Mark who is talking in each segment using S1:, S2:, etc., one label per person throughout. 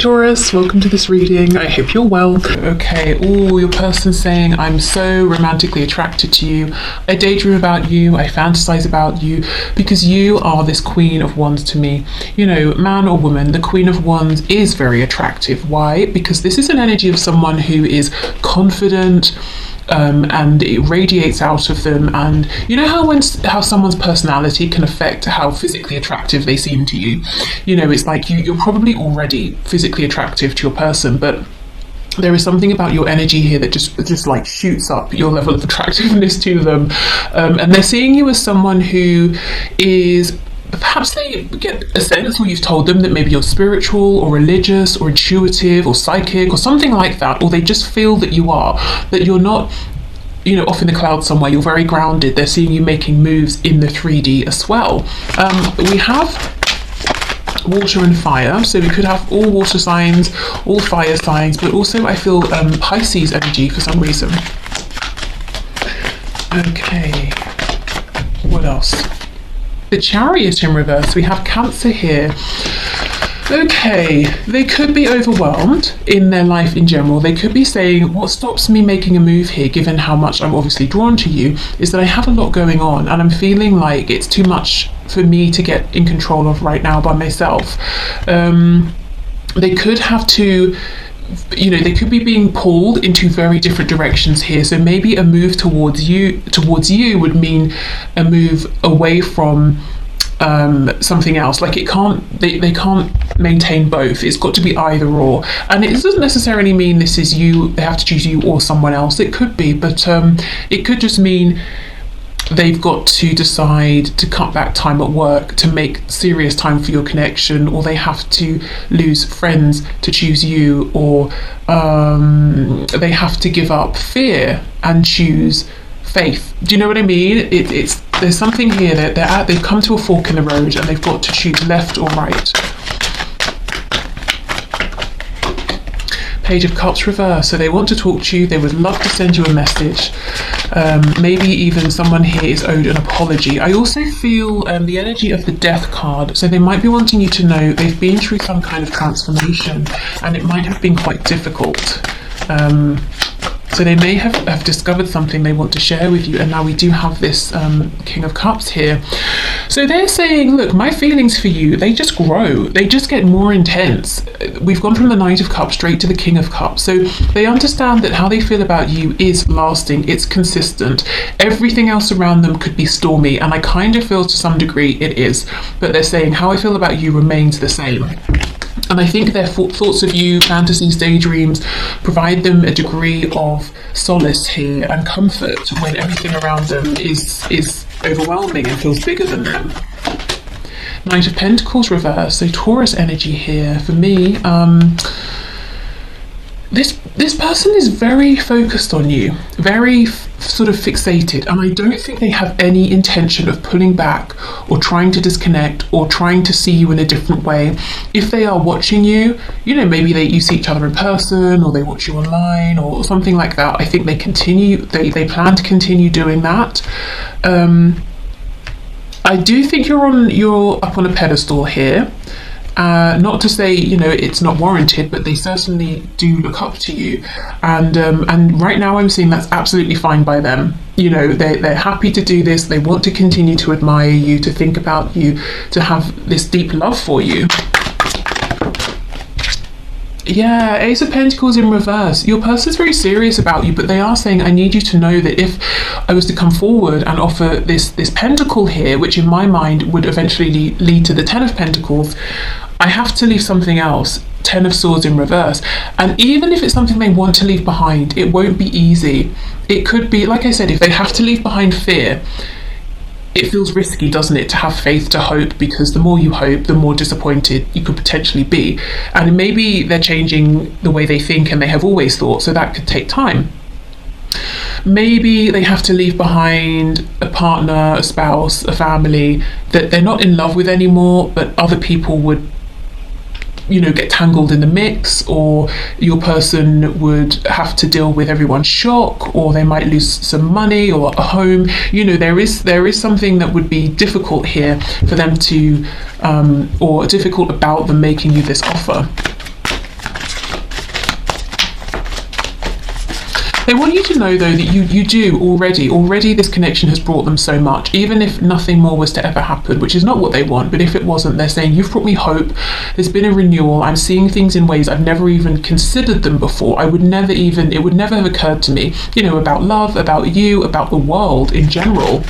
S1: Taurus, welcome to this reading. I hope you're well. Okay, your person's saying, I'm so romantically attracted to you. I daydream about you, I fantasize about you, because you are this Queen of Wands to me. You know, man or woman, the Queen of Wands is very attractive. Why? Because this is an energy of someone who is confident, and it radiates out of them. And you know how someone's personality can affect how physically attractive they seem to you. You know, it's like you're probably already physically attractive to your person, but there is something about your energy here that just like shoots up your level of attractiveness to them. And they're seeing you as someone who is, perhaps they get a sense, or you've told them that maybe you're spiritual or religious or intuitive or psychic or something like that, or they just feel that you are, that you're not, you know, off in the clouds somewhere. You're very grounded. They're seeing you making moves in the 3D as well. We have water and fire, so we could have all water signs, all fire signs, but also I feel Pisces energy for some reason. Okay, what else? The Chariot in reverse. We have Cancer here. Okay, they could be overwhelmed in their life in general. They could be saying, what stops me making a move here, given how much I'm obviously drawn to you, is that I have a lot going on and I'm feeling like it's too much for me to get in control of right now by myself. They could have to, you know, they could be being pulled into very different directions here. So maybe a move towards you would mean a move away from something else. Like they can't maintain both. It's got to be either or. And it doesn't necessarily mean this is you, they have to choose you or someone else. It could be, but it could just mean they've got to decide to cut back time at work to make serious time for your connection, or they have to lose friends to choose you, or they have to give up fear and choose faith. Do you know what I mean? There's something here that they've come to a fork in the road and they've got to choose left or right. Page of Cups reverse. So they want to talk to you, they would love to send you a message. Maybe even someone here is owed an apology. I also feel the energy of the Death card. So they might be wanting you to know they've been through some kind of transformation and it might have been quite difficult. So they may have discovered something they want to share with you, and now we do have this King of Cups here. So they're saying, look, my feelings for you, they just grow, they just get more intense. We've gone from the Knight of Cups straight to the King of Cups. So they understand that how they feel about you is lasting, it's consistent. Everything else around them could be stormy, and I kind of feel to some degree it is, but they're saying how I feel about you remains the same. And I think their thoughts of you, fantasies, daydreams, provide them a degree of solace here and comfort when everything around them is overwhelming and feels bigger than them. Knight of Pentacles reverse, so Taurus energy here. For me, this person is very focused on you, very sort of fixated, and I don't think they have any intention of pulling back or trying to disconnect or trying to see you in a different way. If they are watching you, you know, maybe you see each other in person or they watch you online or something like that. I think they plan to continue doing that. I do think you're up on a pedestal here. Not to say, you know, it's not warranted, but they certainly do look up to you, and right now I'm seeing that's absolutely fine by them. You know, they're happy to do this. They want to continue to admire you, to think about you, to have this deep love for you. Yeah, Ace of Pentacles in reverse. Your person's very serious about you, but they are saying, I need you to know that if I was to come forward and offer this pentacle here, which in my mind would eventually lead to the Ten of Pentacles, I have to leave something else. Ten of Swords in reverse. And even if it's something they want to leave behind, it won't be easy. It could be, like I said, if they have to leave behind fear, it feels risky, doesn't it, to have faith, to hope, because the more you hope, the more disappointed you could potentially be. And maybe they're changing the way they think and they have always thought, so that could take time. Maybe they have to leave behind a partner, a spouse, a family that they're not in love with anymore, but other people would, you know, get tangled in the mix, or your person would have to deal with everyone's shock, or they might lose some money or a home. You know, there is something that would be difficult here for them to or difficult about them making you this offer. They want you to know, though, that you do already this connection has brought them so much, even if nothing more was to ever happen, which is not what they want. But if it wasn't, they're saying, you've brought me hope, there's been a renewal, I'm seeing things in ways I've never even considered them before. It would never have occurred to me, about love, about you, about the world in general.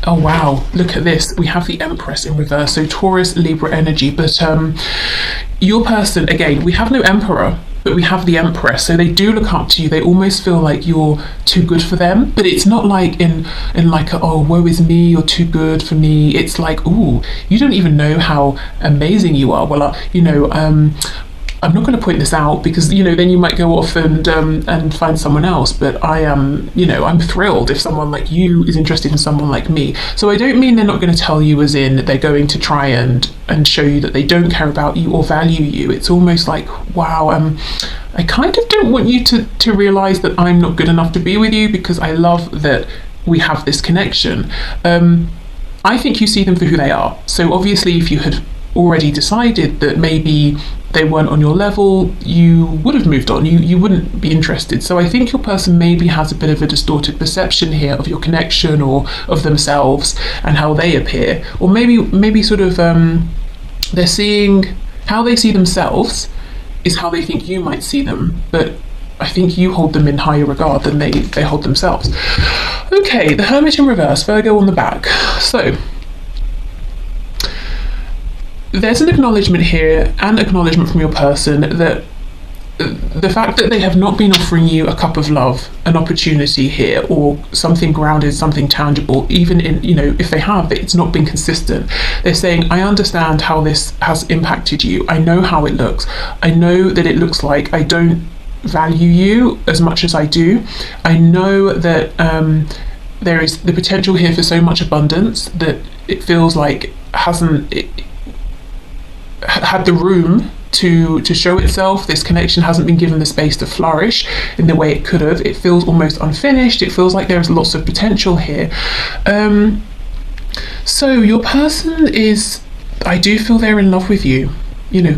S1: Oh wow, look at this. We have the Empress in reverse, so Taurus, Libra energy. But your person, again, we have no Emperor, but we have the Empress, so they do look up to you. They almost feel like you're too good for them, but it's not like in like a, oh, woe is me, you're too good for me. It's like, ooh, you don't even know how amazing you are. Well, I'm not going to point this out because then you might go off and find someone else. But I am, I'm thrilled if someone like you is interested in someone like me. So I don't mean they're not going to tell you as in they're going to try and show you that they don't care about you or value you. It's almost like, wow, I kind of don't want you to realize that I'm not good enough to be with you, because I love that we have this connection. I think you see them for who they are. So obviously, if you had already decided that maybe they weren't on your level, you would have moved on. You wouldn't be interested. So I think your person maybe has a bit of a distorted perception here of your connection or of themselves and how they appear, or maybe sort of they're seeing how they see themselves is how they think you might see them, but I think you hold them in higher regard than they hold themselves. Okay, the Hermit in reverse, Virgo on the back. So there's an acknowledgement here, and acknowledgement from your person, that the fact that they have not been offering you a cup of love, an opportunity here, or something grounded, something tangible, even in, if they have, it's not been consistent. They're saying, I understand how this has impacted you. I know how it looks. I know that it looks like I don't value you as much as I do. I know that there is the potential here for so much abundance that it feels like hasn't had the room to show itself. This connection hasn't been given the space to flourish in the way it could have. It feels almost unfinished. It feels like there's lots of potential here. So your person is, I do feel they're in love with you.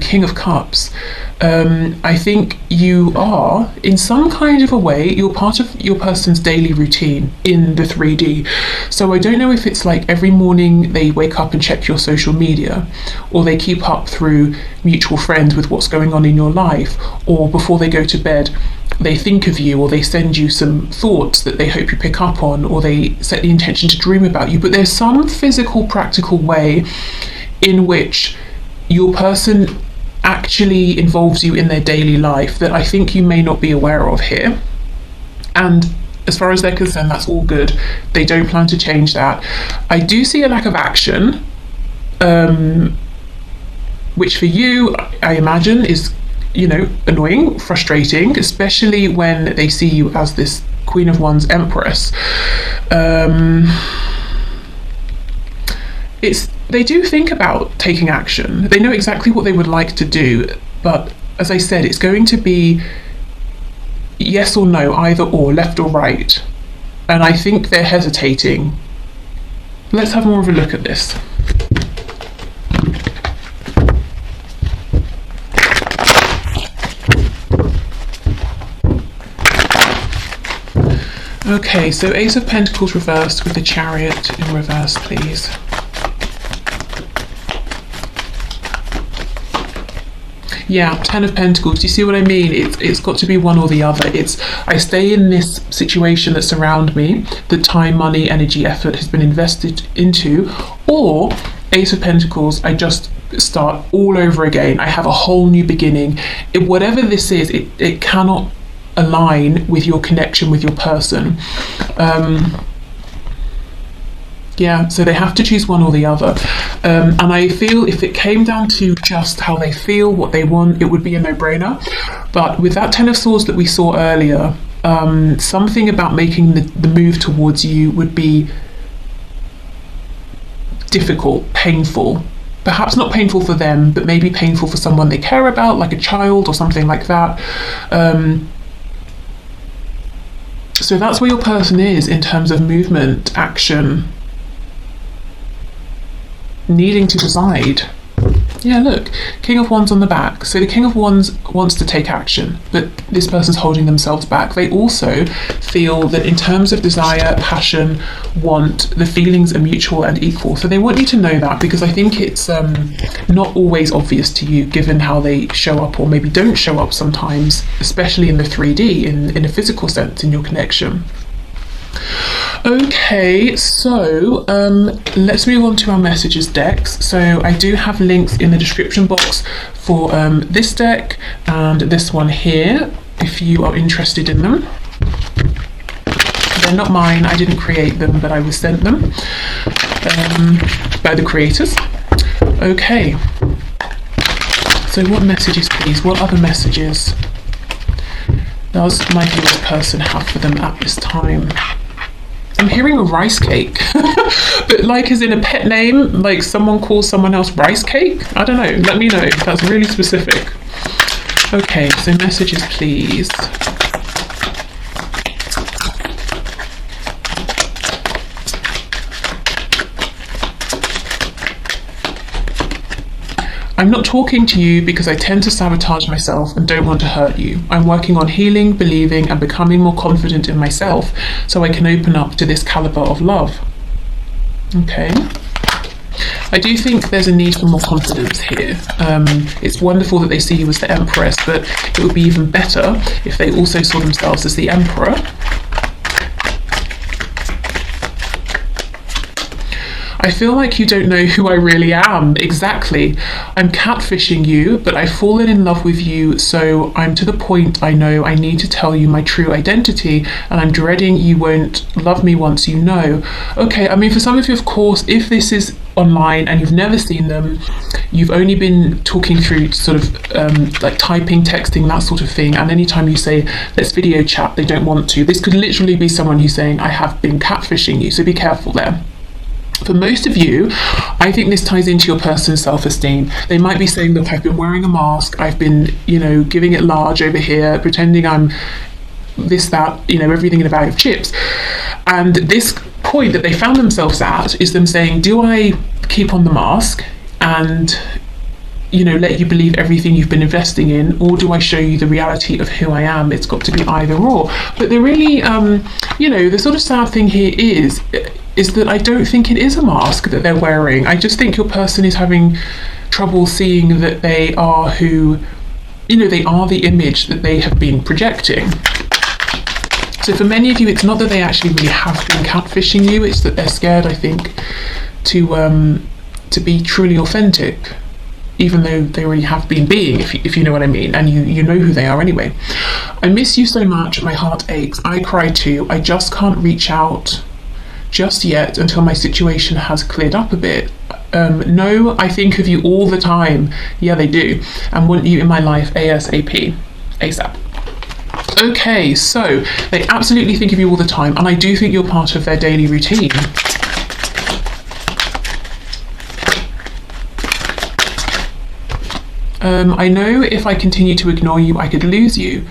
S1: King of Cups. I think you are, in some kind of a way, you're part of your person's daily routine in the 3D. So I don't know if it's like every morning they wake up and check your social media, or they keep up through mutual friends with what's going on in your life, or before they go to bed they think of you, or they send you some thoughts that they hope you pick up on, or they set the intention to dream about you. But there's some physical, practical way in which your person actually involves you in their daily life that I think you may not be aware of here. And as far as they're concerned, that's all good. They don't plan to change that. I do see a lack of action, which for you, I imagine, is, annoying, frustrating, especially when they see you as this Queen of Wands Empress. They do think about taking action. They know exactly what they would like to do, but as I said, it's going to be yes or no, either or, left or right. And I think they're hesitating. Let's have more of a look at this. Okay, so Ace of Pentacles reversed with the Chariot in reverse, please. Yeah, Ten of Pentacles. Do you see what I mean? It's got to be one or the other. I stay in this situation that's around me, the time, money, energy, effort has been invested into, or Ace of Pentacles, I just start all over again. I have a whole new beginning. Whatever this is, it cannot align with your connection with your person. Yeah, so they have to choose one or the other. And I feel if it came down to just how they feel, what they want, it would be a no-brainer. But with that Ten of Swords that we saw earlier, something about making the move towards you would be difficult, painful. Perhaps not painful for them, but maybe painful for someone they care about, like a child or something like that. So that's where your person is in terms of movement, action, needing to decide. Yeah, look, King of Wands on the back. So the King of Wands wants to take action, but this person's holding themselves back. They also feel that in terms of desire, passion, want, the feelings are mutual and equal. So they want you to know that, because I think it's not always obvious to you given how they show up, or maybe don't show up sometimes, especially in the 3D, in a physical sense, in your connection. Okay, so let's move on to our messages decks. So I do have links in the description box for this deck and this one here, if you are interested in them. They're not mine, I didn't create them, but I was sent them by the creators. Okay, so what messages, please? What other messages does my viewers person have for them at this time? I'm hearing a rice cake, but like as in a pet name, like someone calls someone else rice cake? I don't know, let me know, that's really specific. Okay, so messages, please. I'm not talking to you because I tend to sabotage myself and don't want to hurt you. I'm working on healing, believing, and becoming more confident in myself so I can open up to this caliber of love. Okay. I do think there's a need for more confidence here. It's wonderful that they see you as the Empress, but it would be even better if they also saw themselves as the Emperor. I feel like you don't know who I really am. Exactly. I'm catfishing you, but I've fallen in love with you, so I'm to the point I know I need to tell you my true identity, and I'm dreading you won't love me once you know. Okay, I mean, for some of you, of course, if this is online and you've never seen them, you've only been talking through sort of like typing, texting, that sort of thing, and anytime you say, let's video chat, they don't want to. This could literally be someone who's saying, I have been catfishing you, so be careful there. For most of you, I think this ties into your person's self-esteem. They might be saying, look, I've been wearing a mask, I've been, you know, giving it large over here, pretending I'm this, that, you know, everything in a bag of chips. And this point that they found themselves at is them saying, do I keep on the mask and, you know, let you believe everything you've been investing in, or do I show you the reality of who I am? It's got to be either or. But the really, you know, the sort of sad thing here is that I don't think it is a mask that they're wearing. I just think your person is having trouble seeing that they are who, you know, they are the image that they have been projecting. So for many of you, it's not that they actually really have been catfishing you, it's that they're scared, I think, to be truly authentic, even though they already have been being, if you know what I mean, and you know who they are anyway. I miss you so much, my heart aches, I cry too, I just can't reach out just yet until my situation has cleared up a bit. No, I think of you all the time. Yeah, they do. And want you in my life ASAP. ASAP. Okay, so they absolutely think of you all the time, and I do think you're part of their daily routine. I know if I continue to ignore you, I could lose you.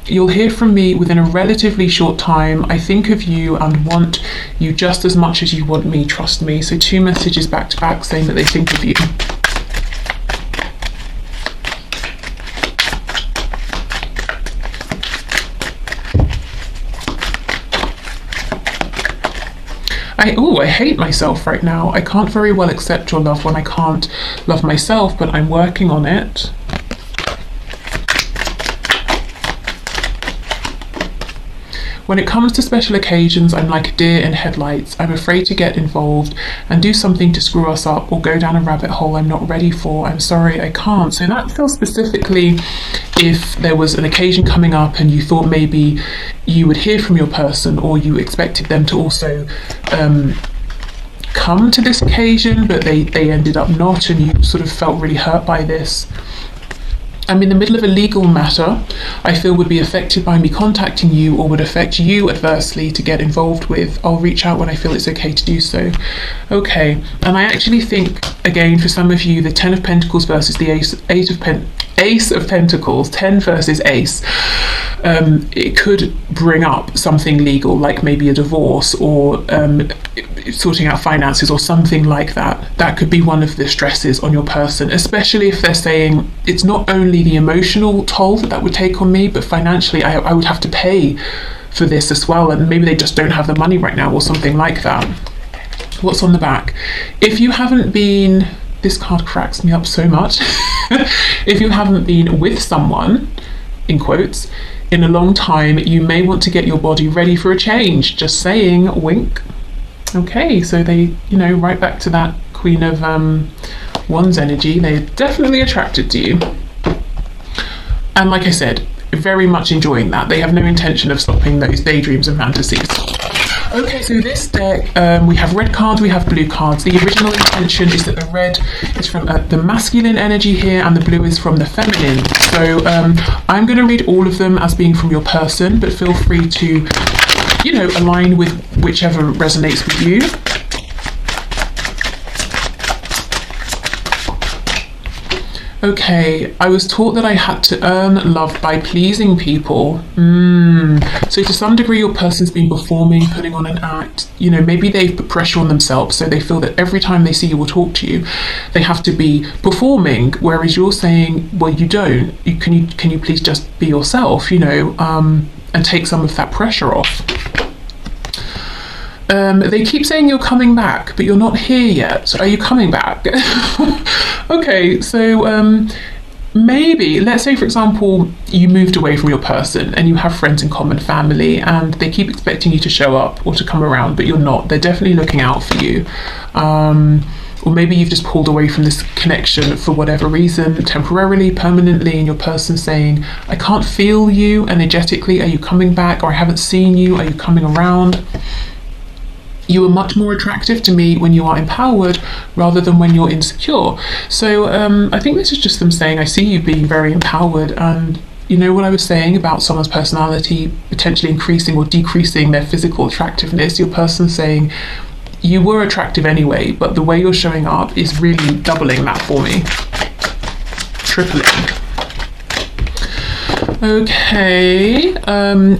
S1: You'll hear from me within a relatively short time. I think of you and want you just as much as you want me, trust me. So 2 messages back to back saying that they think of you. I hate myself right now. I can't very well accept your love when I can't love myself, but I'm working on it. When it comes to special occasions, I'm like a deer in headlights. I'm afraid to get involved and do something to screw us up or go down a rabbit hole I'm not ready for. I'm sorry, I can't. So that feels specifically if there was an occasion coming up and you thought maybe you would hear from your person, or you expected them to also come to this occasion, but they ended up not, and you sort of felt really hurt by this. I'm in the middle of a legal matter I feel would be affected by me contacting you, or would affect you adversely to get involved with. I'll reach out when I feel it's okay to do so. Okay, and I actually think, again, for some of you, the 10 of Pentacles versus the Ace of Pentacles, 10 versus Ace. It could bring up something legal, like maybe a divorce or sorting out finances or something like that. That could be one of the stresses on your person, especially if they're saying it's not only the emotional toll that would take on me, but financially I would have to pay for this as well, and maybe they just don't have the money right now or something like that. What's on the back? If you haven't been, this card cracks me up so much. If you haven't been with someone, in quotes, in a long time, you may want to get your body ready for a change. Just saying, wink. Okay, so they, right back to that Queen of Wands energy. They're definitely attracted to you. And like I said, very much enjoying that. They have no intention of stopping those daydreams and fantasies. Okay, so this deck, we have red cards, we have blue cards. The original intention is that the red is from the masculine energy here and the blue is from the feminine. So I'm going to read all of them as being from your person, but feel free to, align with whichever resonates with you. Okay, I was taught that I had to earn love by pleasing people. So to some degree your person's been performing, putting on an act. Maybe they've put pressure on themselves, so they feel that every time they see you or talk to you, they have to be performing, whereas you're saying, well, you don't. Can you please just be yourself, and take some of that pressure off. They keep saying you're coming back, but you're not here yet. So are you coming back? Okay, so maybe, let's say for example, you moved away from your person and you have friends in common, family, and they keep expecting you to show up or to come around, but you're not. They're definitely looking out for you. Or maybe you've just pulled away from this connection for whatever reason, temporarily, permanently, and your person's saying, I can't feel you energetically. Are you coming back? Or I haven't seen you. Are you coming around? You are much more attractive to me when you are empowered rather than when you're insecure. So I think this is just them saying, I see you being very empowered, and you know what I was saying about someone's personality potentially increasing or decreasing their physical attractiveness. Your person saying, you were attractive anyway, but the way you're showing up is really doubling that for me. Tripling. Okay,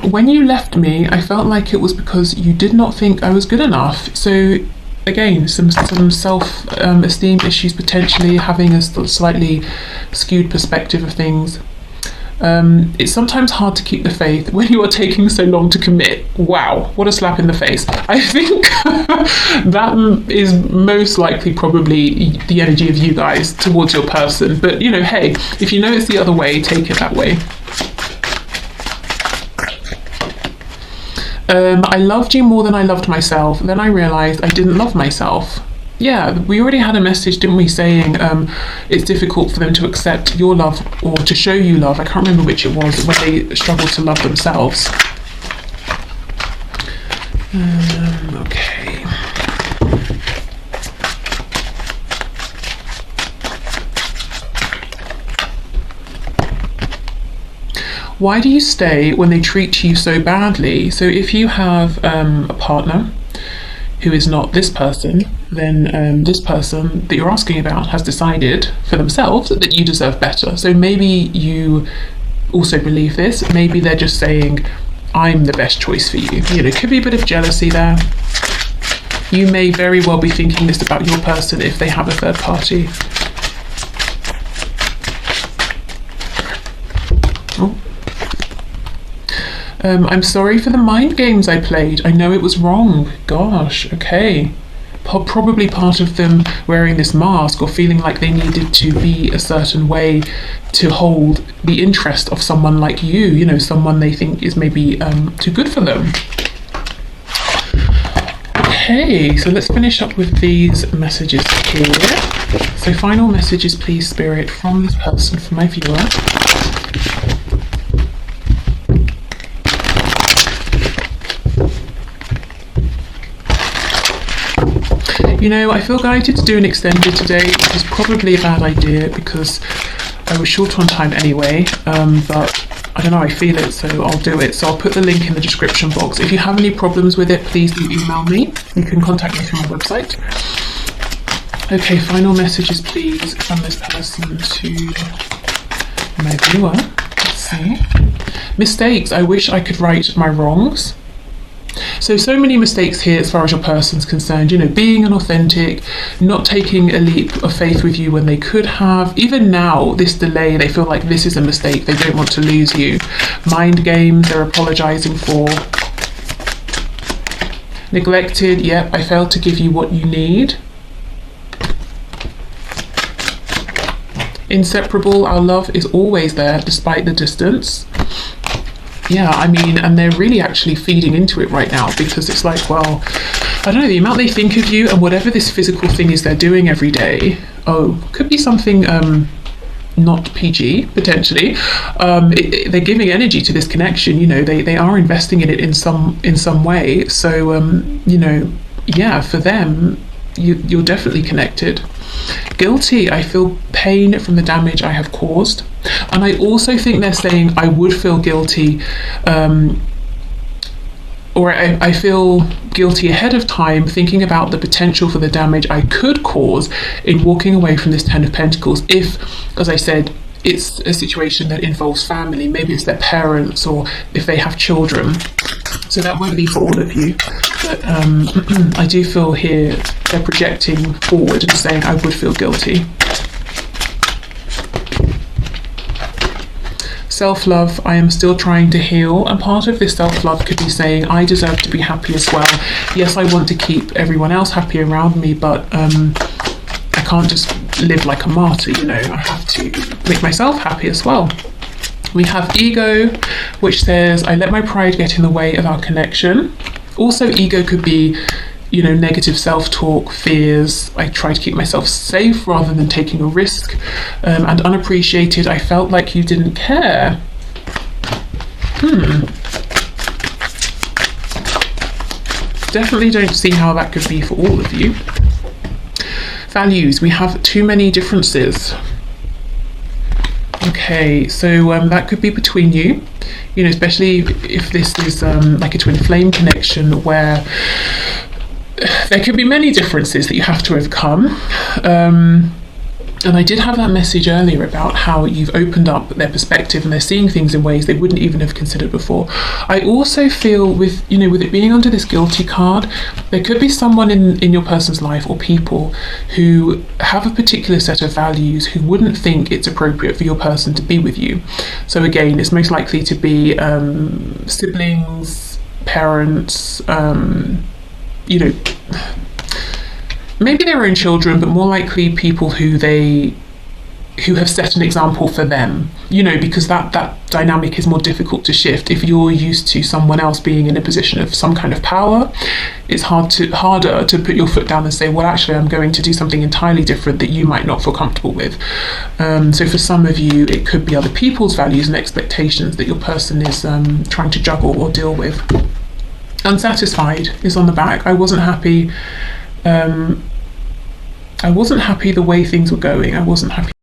S1: when you left me, I felt like it was because you did not think I was good enough. So again, some self-esteem issues, potentially having a slightly skewed perspective of things. It's sometimes hard to keep the faith when you are taking so long to commit. Wow, what a slap in the face. I think that is most likely probably the energy of you guys towards your person. But hey, if you know it's the other way, take it that way. I loved you more than I loved myself. Then I realized I didn't love myself. Yeah, we already had a message, didn't we, saying it's difficult for them to accept your love or to show you love. I can't remember which it was, when they struggle to love themselves. Okay. Why do you stay when they treat you so badly? So if you have a partner who is not this person, then this person that you're asking about has decided for themselves that you deserve better. So maybe you also believe this. Maybe they're just saying, I'm the best choice for you. It could be a bit of jealousy there. You may very well be thinking this about your person if they have a third party. Oh. I'm sorry for the mind games I played. I know it was wrong. Gosh, okay. Probably part of them wearing this mask or feeling like they needed to be a certain way to hold the interest of someone like you, someone they think is maybe too good for them. Okay, so let's finish up with these messages here. So final messages, please, Spirit, from this person, from my viewer. I feel guided to do an extended today. This is probably a bad idea because I was short on time anyway, but I don't know, I feel it, so I'll do it. So I'll put the link in the description box. If you have any problems with it, please do email me. You can contact me through my website. Okay, final messages, please, from this person to my viewer. Let's see. Mistakes. I wish I could right my wrongs. So many mistakes here as far as your person's concerned, you know, being inauthentic, not taking a leap of faith with you when they could have. Even now, this delay, they feel like this is a mistake. They don't want to lose you. Mind games, they're apologizing for. Neglected, yep, I failed to give you what you need. Inseparable, our love is always there despite the distance. Yeah, I mean, and they're really actually feeding into it right now, because it's like, well, I don't know, the amount they think of you and whatever this physical thing is they're doing every day, could be something not PG, potentially. They're giving energy to this connection, you know, they are investing in it in some way. So, you know, yeah, for them, you're definitely connected. Guilty, I feel pain from the damage I have caused. And I also think they're saying I would feel guilty, or I feel guilty ahead of time, thinking about the potential for the damage I could cause in walking away from this Ten of Pentacles. If, as I said, it's a situation that involves family, maybe it's their parents, or if they have children. So that won't be for all of you. But I do feel here they're projecting forward and saying I would feel guilty. Self-love, I am still trying to heal, and part of this self-love could be saying I deserve to be happy as well. Yes, I want to keep everyone else happy around me, but I can't just live like a martyr, you know, I have to make myself happy as well. We have ego, which says I let my pride get in the way of our connection. Also, ego could be, you know, negative self-talk, fears. I try to keep myself safe rather than taking a risk. And unappreciated, I felt like you didn't care. Definitely don't see how that could be for all of you. Values, we have too many differences. Okay, so that could be between you, you know, especially if this is like a twin flame connection where there could be many differences that you have to overcome. And I did have that message earlier about how you've opened up their perspective and they're seeing things in ways they wouldn't even have considered before. I also feel with, you know, with it being under this guilty card, there could be someone in your person's life or people who have a particular set of values who wouldn't think it's appropriate for your person to be with you. So again, it's most likely to be siblings, parents, you know, maybe their own children, but more likely people who have set an example for them, you know, because that dynamic is more difficult to shift. If you're used to someone else being in a position of some kind of power, it's harder to put your foot down and say, well, actually, I'm going to do something entirely different that you might not feel comfortable with. So for some of you, it could be other people's values and expectations that your person is trying to juggle or deal with. Unsatisfied is on the back. I wasn't happy the way things were going. I wasn't happy